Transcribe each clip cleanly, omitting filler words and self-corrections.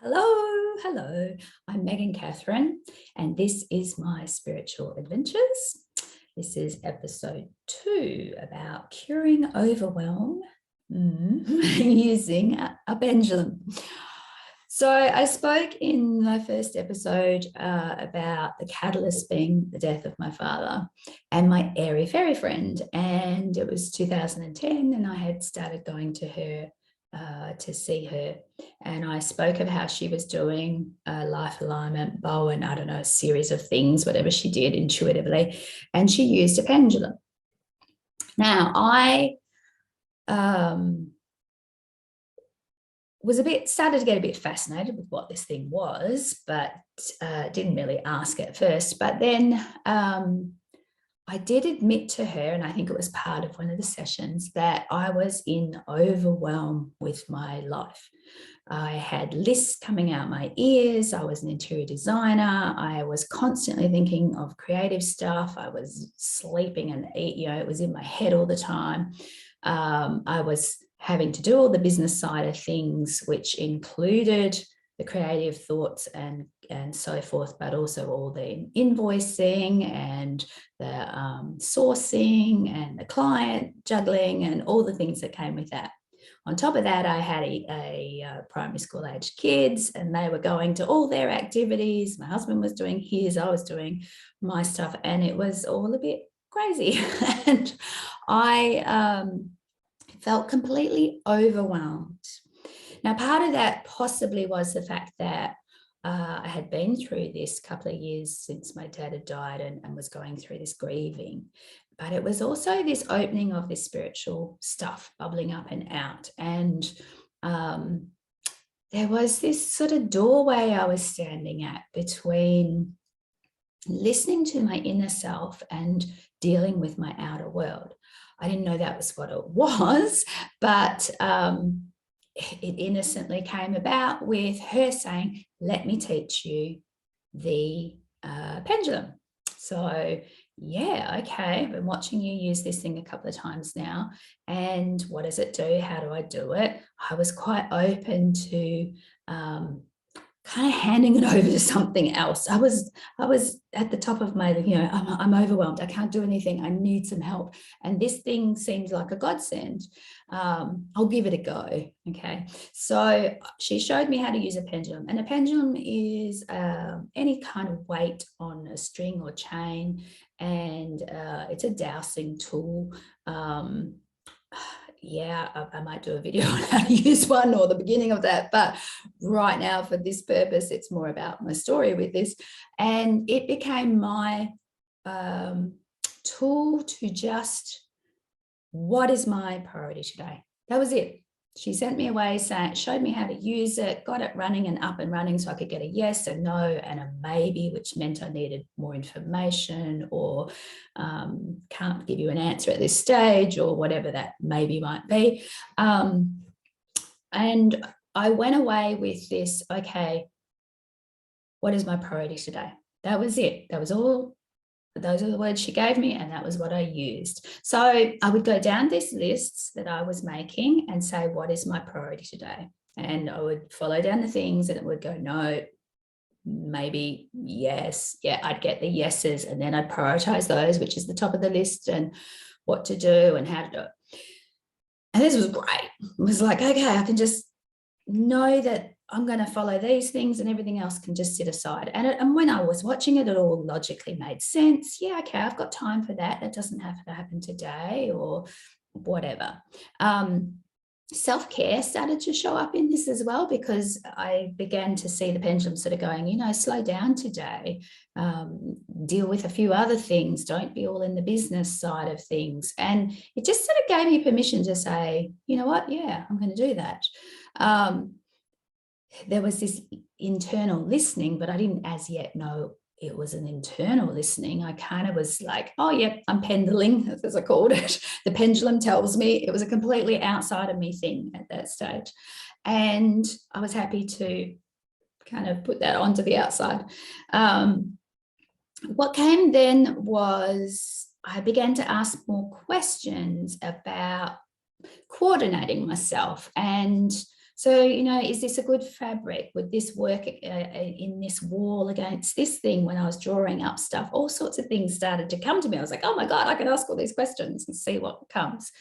Hello. I'm Megan Catherin, and this is my spiritual adventures. This is episode 2 about curing overwhelm using a pendulum. So I spoke in my first episode about the catalyst being the death of my father and my airy fairy friend, and it was 2010, and I had started going to her to see her, and I spoke of how she was doing life alignment, Bowen, I don't know, a series of things, whatever she did intuitively, and she used a pendulum. Now I started to get a bit fascinated with what this thing was, but didn't really ask at first. But then I did admit to her, and I think it was part of one of the sessions, that I was in overwhelm with my life. I had lists coming out my ears. I was an interior designer. I was constantly thinking of creative stuff. I was sleeping and it was in my head all the time. I was having to do all the business side of things, which included the creative thoughts and so forth, but also all the invoicing and the sourcing and the client juggling and all the things that came with that. On top of that, I had a primary school aged kids, and they were going to all their activities. My husband was doing his, I was doing my stuff, and it was all a bit crazy. And I felt completely overwhelmed. Now, part of that possibly was the fact that I had been through this couple of years since my dad had died and was going through this grieving. But it was also this opening of this spiritual stuff bubbling up and out. And there was this sort of doorway I was standing at between listening to my inner self and dealing with my outer world. I didn't know that was what it was, but it innocently came about with her saying, let me teach you the pendulum. So yeah, okay, I've been watching you use this thing a couple of times now. And what does it do? How do I do it? I was quite open to kind of handing it over to something else. I was at the top of my, I'm overwhelmed. I can't do anything. I need some help. And this thing seems like a godsend. I'll give it a go. Okay. So she showed me how to use a pendulum, and a pendulum is any kind of weight on a string or chain, and it's a dowsing tool. I might do a video on how to use one, or the beginning of that, but right now for this purpose it's more about my story with this. And it became my tool to just, what is my priority today? That was it. She sent me away, showed me how to use it, got it running and up and running, so I could get a yes, a no, and a maybe, which meant I needed more information, or can't give you an answer at this stage, or whatever that maybe might be. And I went away with this, okay, what is my priority today? That was it. That was all. Those are the words she gave me, and that was what I used. So I would go down these lists that I was making and say, what is my priority today? And I would follow down the things, and it would go, no, maybe, yes. Yeah, I'd get the yeses, and then I'd prioritize those, which is the top of the list, and what to do and how to do it. And this was great. It was like, okay, I can just know that I'm going to follow these things, and everything else can just sit aside. And when I was watching it, it all logically made sense. Yeah, okay, I've got time for that. That doesn't have to happen today, or whatever. Self-care started to show up in this as well, because I began to see the pendulum sort of going, slow down today, deal with a few other things, don't be all in the business side of things. And it just sort of gave me permission to say, you know what, yeah, I'm going to do that. There was this internal listening, but I didn't as yet know it was an internal listening. I kind of was like, oh, yeah, I'm pendling, as I called it. The pendulum tells me. It was a completely outside of me thing at that stage. And I was happy to kind of put that onto the outside. What came then was I began to ask more questions about coordinating myself. And So, is this a good fabric? Would this work in this wall against this thing? When I was drawing up stuff, all sorts of things started to come to me. I was like, oh my God, I can ask all these questions and see what comes.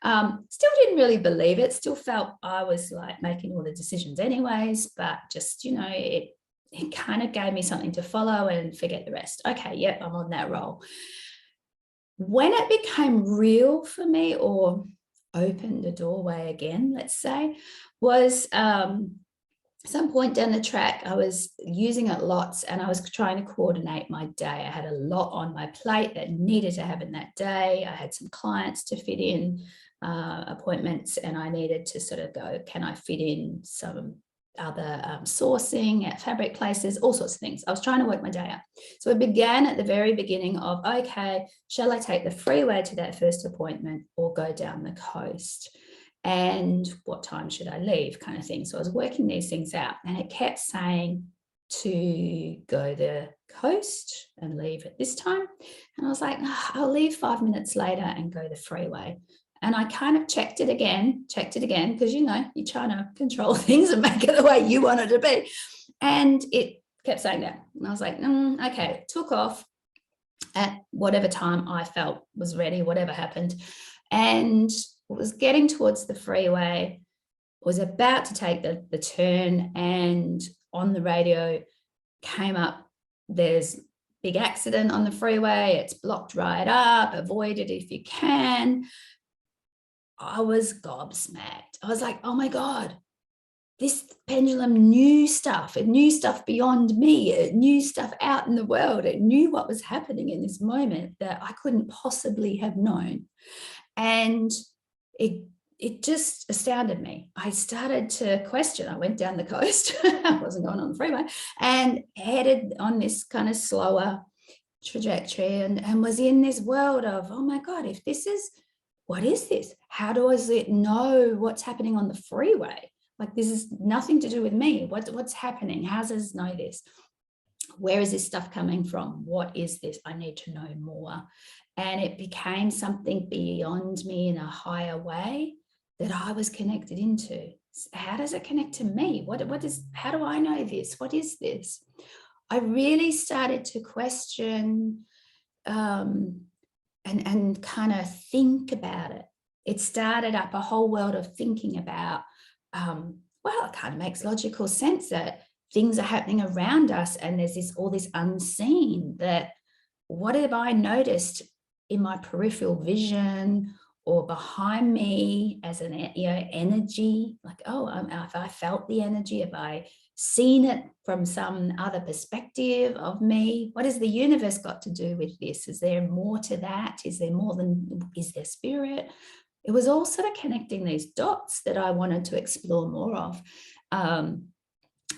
Still didn't really believe it. Still felt I was like making all the decisions anyways, but just, it kind of gave me something to follow and forget the rest. Okay, yep, I'm on that roll. When it became real for me, or opened a doorway again, let's say, was some point down the track. I was using it lots, and I was trying to coordinate my day. I had a lot on my plate that needed to happen that day. I had some clients to fit in, appointments, and I needed to sort of go, can I fit in some other sourcing at fabric places, all sorts of things. I was trying to work my day out. So it began at the very beginning of, okay, shall I take the freeway to that first appointment or go down the coast? And what time should I leave, kind of thing. So I was working these things out, and it kept saying to go the coast and leave at this time. And I was like, I'll leave 5 minutes later and go the freeway. And I kind of checked it again, because, you're trying to control things and make it the way you want it to be. And it kept saying that. And I was like, okay, took off at whatever time I felt was ready, whatever happened. And was getting towards the freeway, was about to take the turn, and on the radio came up, there's big accident on the freeway, it's blocked right up, avoid it if you can. I was gobsmacked. I was like, oh my God, this pendulum knew stuff. It knew stuff beyond me. It knew stuff out in the world. It knew what was happening in this moment that I couldn't possibly have known. And it just astounded me. I started to question. I went down the coast. I wasn't going on the freeway, and headed on this kind of slower trajectory, and was in this world of, oh my God, if this is, what is this? How does it know what's happening on the freeway? Like, this is nothing to do with me. What's happening? How does it know this? Where is this stuff coming from? What is this? I need to know more. And it became something beyond me in a higher way that I was connected into. How does it connect to me? How do I know this? What is this? I really started to question and kind of think about it. It started up a whole world of thinking about, it kind of makes logical sense that things are happening around us, and there's all this unseen, that what have I noticed in my peripheral vision or behind me as an energy, like, if I felt the energy, have I seen it from some other perspective of me? What has the universe got to do with this? Is there more to that? Is there spirit? It was all sort of connecting these dots that I wanted to explore more of.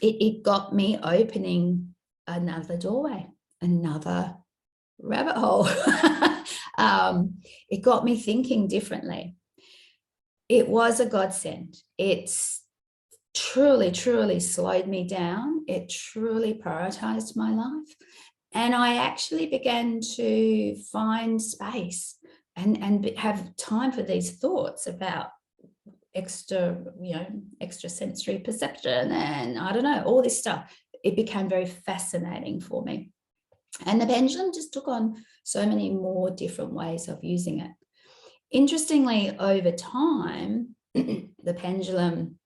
It got me opening another doorway, another rabbit hole. It got me thinking differently. It was a godsend. It's truly, truly slowed me down. It truly prioritized my life. And I actually began to find space and have time for these thoughts about extrasensory perception and I don't know, all this stuff. It became very fascinating for me. And the pendulum just took on so many more different ways of using it. Interestingly, over time, the pendulum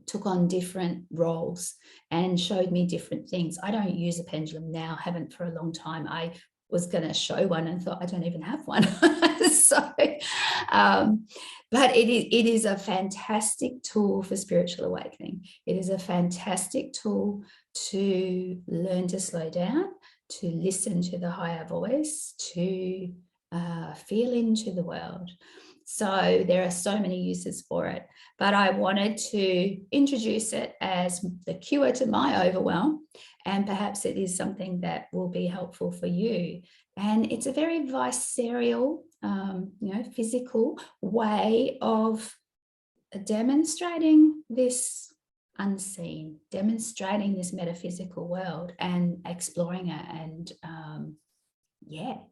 took on different roles and showed me different things. I don't use a pendulum now, haven't for a long time. I was going to show one and thought I don't even have one. But it is a fantastic tool for spiritual awakening. It is a fantastic tool to learn to slow down, to listen to the higher voice, to feel into the world. So there are so many uses for it, but I wanted to introduce it as the cure to my overwhelm, and perhaps it is something that will be helpful for you. And it's a very visceral, physical way of demonstrating this unseen, demonstrating this metaphysical world and exploring it and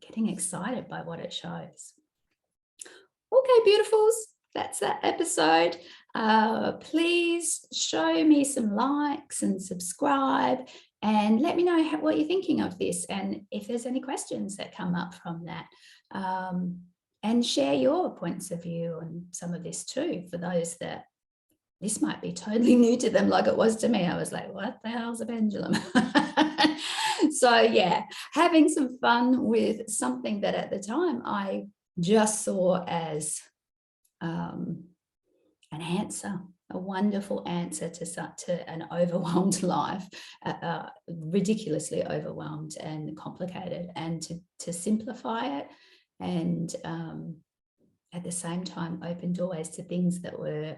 getting excited by what it shows. Okay, beautifuls, that's that episode. Please show me some likes and subscribe, and let me know what you're thinking of this, and if there's any questions that come up from that. And share your points of view on some of this too, for those that this might be totally new to them, like it was to me. I was like, what the hell's a pendulum? So yeah, having some fun with something that at the time I just saw as an answer, a wonderful answer to an overwhelmed life, ridiculously overwhelmed and complicated, and to simplify it, and at the same time open doorways to things that were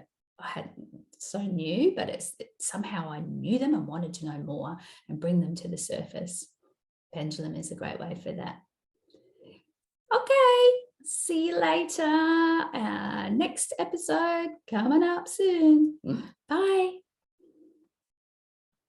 so new, but somehow I knew them and wanted to know more and bring them to the surface. Pendulum is a great way for that. Okay, see you later. Next episode coming up soon. Bye.